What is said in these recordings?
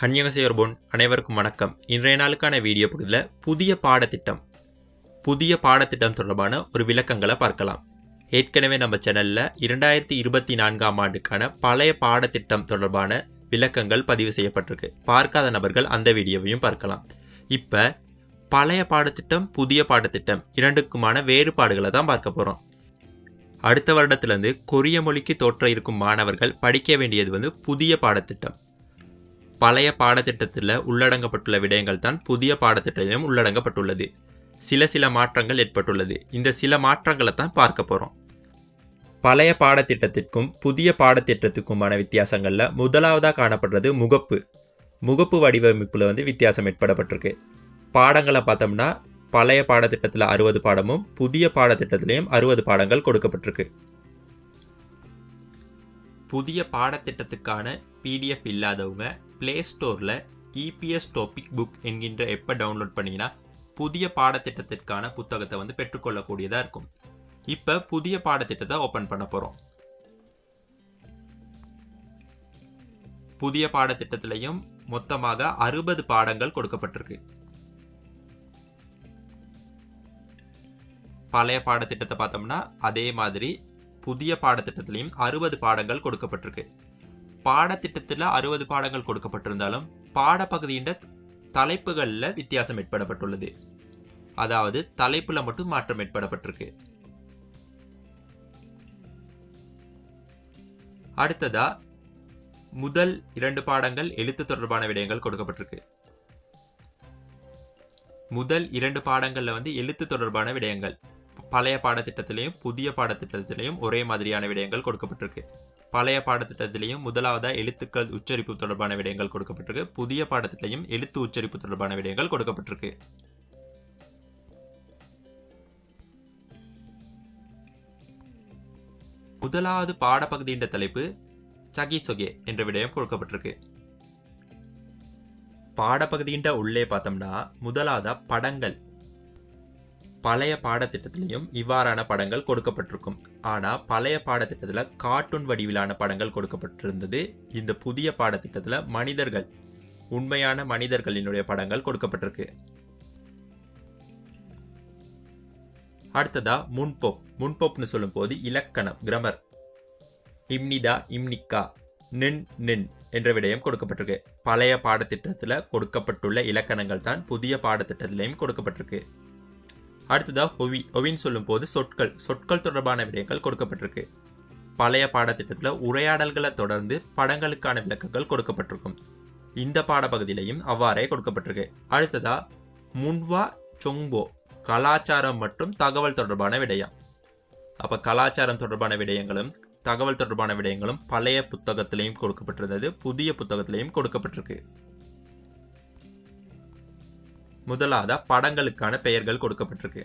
ஹன்யகசேயர்போன் அனைவருக்கும் வணக்கம். இன்றைய நாளுக்கான வீடியோ பகுதியில் புதிய பாடத்திட்டம் தொடர்பான ஒரு விளக்கங்களை பார்க்கலாம். ஏற்கனவே நம்ம சேனலில் 2024ஆம் ஆண்டுக்கான பழைய பாடத்திட்டம் தொடர்பான விளக்கங்கள் பதிவு செய்யப்பட்டிருக்கு. பார்க்காத நபர்கள் அந்த வீடியோவையும் பார்க்கலாம். இப்போ பழைய பாடத்திட்டம் புதிய பாடத்திட்டம் இரண்டுக்குமான வேறுபாடுகளை தான் பார்க்க போகிறோம். அடுத்த வருடத்திலிருந்து கொரிய மொழிக்கு தோற்ற இருக்கும் மாணவர்கள் படிக்க வேண்டியது புதிய பாடத்திட்டம். பழைய பாடத்திட்டத்தில் உள்ளடங்கப்பட்டுள்ள விடயங்கள் தான் புதிய பாடத்திட்டத்திலும் உள்ளடங்கப்பட்டுள்ளது. சில மாற்றங்கள் ஏற்பட்டுள்ளது. இந்த சில மாற்றங்களை தான் பார்க்க போகிறோம். பழைய பாடத்திட்டத்திற்கும் புதிய பாடத்திட்டத்துக்குமான வித்தியாசங்களில் முதலாவதாக காணப்படுறது முகப்பு வடிவமைப்பில் வித்தியாசம் ஏற்படப்பட்டிருக்கு. பாடங்களை பார்த்தோம்னா பழைய பாடத்திட்டத்தில் 60 பாடமும் புதிய பாடத்திட்டத்திலையும் 60 பாடங்கள் கொடுக்கப்பட்டிருக்கு. புதிய பாடத்திட்டத்துக்கான PDF இல்லாதவங்க ப்ளே ஸ்டோரில் EPS டாபிக் புக் என்கின்ற எப்போ டவுன்லோட் பண்ணிங்கன்னா புதிய பாடத்திட்டத்திற்கான புத்தகத்தை பெற்றுக்கொள்ளக்கூடியதாக இருக்கும். இப்போ புதிய பாடத்திட்டத்தை ஓப்பன் பண்ண போகிறோம். புதிய பாடத்திட்டத்திலையும் மொத்தமாக 60 பாடங்கள் கொடுக்கப்பட்டிருக்கு. பழைய பாடத்திட்டத்தை பார்த்தோம்னா அதே மாதிரி புதிய பாடத்திட்டத்திலையும் 60 பாடங்கள் கொடுக்கப்பட்டிருக்கு. பாடத்திட்டத்தில் 60 பாடங்கள் கொடுக்கப்பட்டிருந்தாலும் பாடப்பகுதியின் தலைப்புகளில் வித்தியாசம் ஏற்படப்பட்டுள்ளது. அதாவது தலைப்புல மட்டும் மாற்றம் ஏற்படப்பட்டிருக்கு. அடுத்ததா முதல் 2 பாடங்கள் எழுத்து தொடர்பான விடயங்கள் கொடுக்கப்பட்டிருக்கு. முதல் 2 பாடங்கள்ல எழுத்து தொடர்பான விடயங்கள் பழைய பாடத்திட்டத்திலையும் புதிய பாடத்திட்டத்திலையும் ஒரே மாதிரியான விடயங்கள் கொடுக்கப்பட்டிருக்கு. பழைய பாடத்திட்டத்திலையும் முதலாவதா எழுத்துக்கள் உச்சரிப்பு தொடர்பான விடயங்கள் கொடுக்கப்பட்டிருக்கு. புதிய பாடத்திலையும் எழுத்து உச்சரிப்பு தொடர்பான விடயங்கள் கொடுக்கப்பட்டிருக்கு. முதலாவது பாடப்பகுதியின் தலைப்பு சகிசொகே என்ற விடயம் கொடுக்கப்பட்டிருக்கு. பாடப்பகுதியின் உள்ளே பார்த்தோம்னா முதலாவதா படங்கள் பழைய பாடத்திட்டத்திலையும் இவ்வாறான படங்கள் கொடுக்கப்பட்டிருக்கும். ஆனால் பழைய பாடத்திட்டத்தில் கார்ட்டூன் வடிவிலான படங்கள் கொடுக்கப்பட்டிருந்தது. இந்த புதிய பாடத்திட்டத்தில் உண்மையான மனிதர்களினுடைய படங்கள் கொடுக்கப்பட்டிருக்கு. அடுத்ததா முன்போப்னு சொல்லும் போது இலக்கணம் கிராமர் இம்னிதா இம்னிக்கா நின் என்ற விடயம் கொடுக்கப்பட்டிருக்கு. பழைய பாடத்திட்டத்தில் கொடுக்கப்பட்டுள்ள இலக்கணங்கள் தான் புதிய பாடத்திட்டத்திலையும் கொடுக்கப்பட்டிருக்கு. அடுத்ததா ஒவின்னு சொல்லும் போது சொற்கள் தொடர்பான விடயங்கள் கொடுக்கப்பட்டிருக்கு. பழைய பாடத்திட்டத்தில் உரையாடல்களை தொடர்ந்து படங்களுக்கான விளக்கங்கள் கொடுக்கப்பட்டிருக்கும். இந்த பாடப்பகுதியிலையும் அவ்வாறே கொடுக்கப்பட்டிருக்கு. அடுத்ததா முன்வா சொங்போ கலாச்சாரம் மற்றும் தகவல் தொடர்பான விடயம். அப்ப கலாச்சாரம் தொடர்பான விடயங்களும் தகவல் தொடர்பான விடயங்களும் பழைய புத்தகத்திலையும் கொடுக்கப்பட்டிருந்தது, புதிய புத்தகத்திலையும் கொடுக்கப்பட்டிருக்கு. முதலாவதா படங்களுக்கான பெயர்கள் கொடுக்கப்பட்டிருக்கு.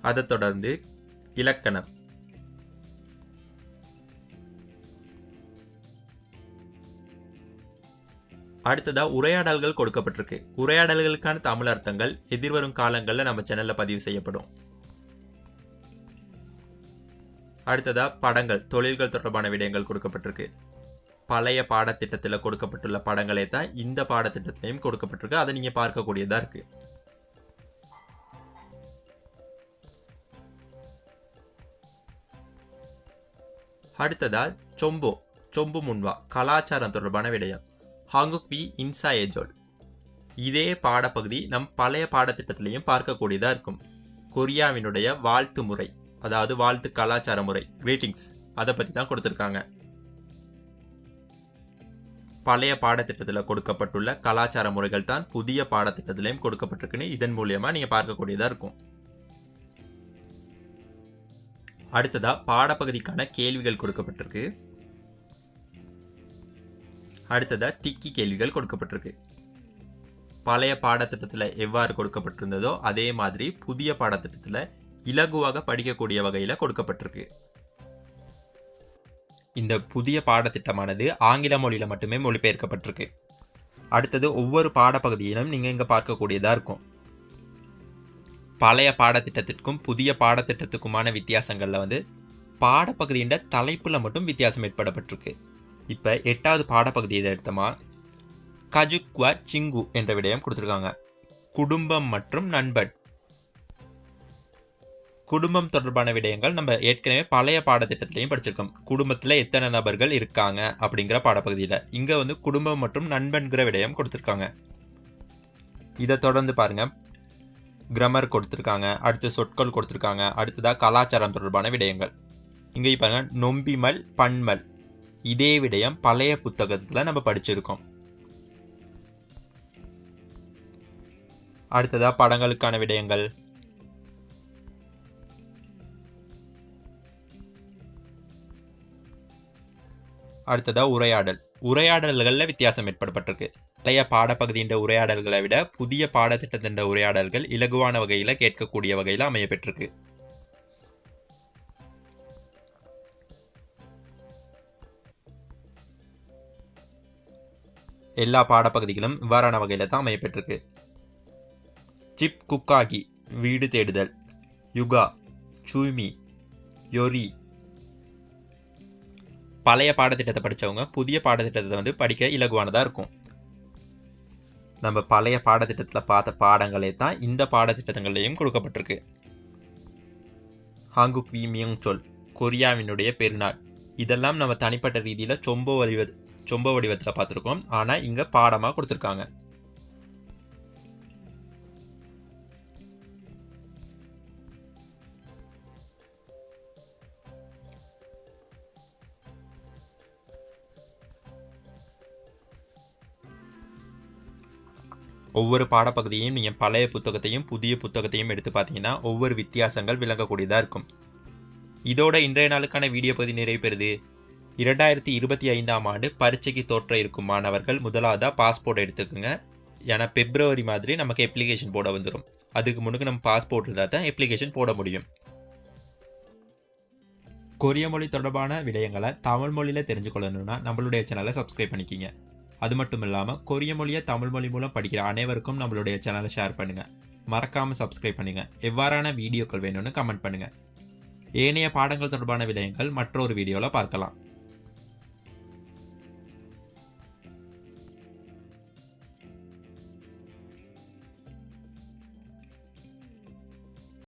அதை தொடர்ந்து இலக்கணம், அடுத்ததா உரையாடல்கள் கொடுக்கப்பட்டிருக்கு. உரையாடல்களுக்கான தமிழ் அர்த்தங்கள் எதிர்வரும் காலங்களில் நம்ம சேனல்ல பதிவு செய்யப்படும். அடுத்ததா படங்கள் தொழில்கள் தொடர்பான விடயங்கள் கொடுக்கப்பட்டிருக்கு. பழைய பாடத்திட்டத்தில் கொடுக்கப்பட்டுள்ள படங்களே தான் இந்த பாடத்திட்டத்திலையும் கொடுக்கப்பட்டிருக்கு. அதை நீங்க பார்க்கக்கூடியதா இருக்கு. அடுத்ததா சொம்பு முன்வா கலாச்சாரம் தொடர்பான விடயம் ஹாங்குக்வி இன்சா ஏஜோல். இதே பாடப்பகுதி நம் பழைய பாடத்திட்டத்திலையும் பார்க்கக்கூடியதா இருக்கும். கொரியாவினுடைய வாழ்த்து முறை, அதாவது வாழ்த்து கலாச்சார முறை கிரீட்டிங்ஸ், அதை பத்தி தான் கொடுத்திருக்காங்க. பழைய பாடத்திட்டத்தில் கொடுக்கப்பட்டுள்ள கலாச்சார முறைகள் தான் புதிய பாடத்திட்டத்திலையும் கொடுக்கப்பட்டிருக்குன்னு இதன் மூலியமா நீங்க பார்க்கக்கூடியதா இருக்கும். அடுத்ததா பாடப்பகுதிக்கான கேள்விகள் கொடுக்கப்பட்டிருக்கு. அடுத்ததா திக்கி கேள்விகள் கொடுக்கப்பட்டிருக்கு. பழைய பாடத்திட்டத்தில் எவ்வாறு கொடுக்கப்பட்டிருந்ததோ அதே மாதிரி புதிய பாடத்திட்டத்தில் இலகுவாக படிக்கக்கூடிய வகையில் கொடுக்கப்பட்டிருக்கு. இந்த புதிய பாடத்திட்டமானது ஆங்கில மொழியில் மட்டுமே மொழிபெயர்க்கப்பட்டிருக்கு. அடுத்தது ஒவ்வொரு பாடப்பகுதியிலும் நீங்கள் இங்கே பார்க்கக்கூடியதாக இருக்கும். பழைய பாடத்திட்டத்திற்கும் புதிய பாடத்திட்டத்துக்குமான வித்தியாசங்களில் பாடப்பகுதியின் தலைப்பில் மட்டும் வித்தியாசம் ஏற்படப்பட்டிருக்கு. இப்போ 8வது பாடப்பகுதியில் எடுத்தோமா கஜுக்வா சிங்கு என்ற விடயம் கொடுத்துருக்காங்க. குடும்பம் மற்றும் நண்பன். குடும்பம் தொடர்பான விடயங்கள் நம்ம ஏற்கனவே பழைய பாடத்திட்டத்திலையும் படிச்சிருக்கோம். குடும்பத்தில் எத்தனை நபர்கள் இருக்காங்க அப்படிங்கிற பாடப்பகுதியில். இங்கே வந்து குடும்பம் மற்றும் நண்பன்கிற விடயம் கொடுத்துருக்காங்க. இதை தொடர்ந்து பாருங்க, கிராமர் கொடுத்துருக்காங்க, அடுத்து சொற்கள் கொடுத்துருக்காங்க, அடுத்ததாக கலாச்சாரம் தொடர்பான விடயங்கள். இங்கே பாருங்க நொம்பிமல் பன்மல், இதே விடயம் பழைய புத்தகத்தில் நம்ம படிச்சிருக்கோம். அடுத்ததாக படங்களுக்கான விடயங்கள். அடுத்ததாக உரையாடல். உரையாடல்களில் வித்தியாசம் ஏற்படப்பட்டிருக்கு. பழைய பாடப்பகுதியின் உரையாடல்களை விட புதிய பாடத்திட்டத்தின் உரையாடல்கள் இலகுவான வகையில் கேட்கக்கூடிய வகையில் அமையப்பெற்றிருக்கு. எல்லா பாடப்பகுதிகளும் இவ்வாறான வகையில் தான் அமையப்பெற்றிருக்கு. சிப் குக்காகி வீடு தேடுதல், யுகா, சூமி, யோரி. பழைய பாடத்திட்டத்தை படித்தவங்க புதிய பாடத்திட்டத்தை வந்து படிக்க இலகுவானதாக இருக்கும். நம்ம பழைய பாடத்திட்டத்தில் பார்த்த பாடங்களே தான் இந்த பாடத்திட்டங்களையும் கொடுக்கப்பட்டிருக்கு. ஹாங்குக்வி மியோங் சொல், கொரியாவினுடைய பெருநாள். இதெல்லாம் நம்ம தனிப்பட்ட ரீதியில் சொம்ப வடிவத்தில் பார்த்துருக்கோம். ஆனால் இங்கே பாடமாக கொடுத்துருக்காங்க. ஒவ்வொரு பாடப்பகுதியையும் நீங்கள் பழைய புத்தகத்தையும் புதிய புத்தகத்தையும் எடுத்து பார்த்தீங்கன்னா ஒவ்வொரு வித்தியாசங்கள் விளங்கக்கூடியதாக இருக்கும். இதோட இன்றைய நாளுக்கான வீடியோ பகுதி நிறைவு பெறுது. 2025ஆம் ஆண்டு பரீட்சைக்கு தோற்ற இருக்கும் மாணவர்கள் முதலாவதாக பாஸ்போர்ட் எடுத்துக்கோங்க. ஏன்னா பிப்ரவரி மாதிரி நமக்கு அப்ளிகேஷன் போட வந்துடும். அதுக்கு முன்னுக்கு நம்ம பாஸ்போர்ட் இருந்தால் தான் அப்ளிகேஷன் போட முடியும். கொரிய மொழி தொடர்பான விடயங்களை தமிழ் மொழியில் தெரிஞ்சுக்கொள்ளணும்னா நம்மளுடைய சேனலை சப்ஸ்கிரைப் பண்ணிக்கிங்க. அது மட்டும் இல்லாமல் கொரிய மொழியை தமிழ் மொழி மூலம் படிக்கிற அனைவருக்கும் நம்மளுடைய சேனலை ஷேர் பண்ணுங்கள். மறக்காமல் சப்ஸ்கிரைப் பண்ணுங்கள். எவ்வாறான வீடியோக்கள் வேணும்னு கமெண்ட் பண்ணுங்கள். ஏனைய பாடங்கள் தொடர்பான விடயங்கள் மற்றொரு வீடியோவில் பார்க்கலாம்.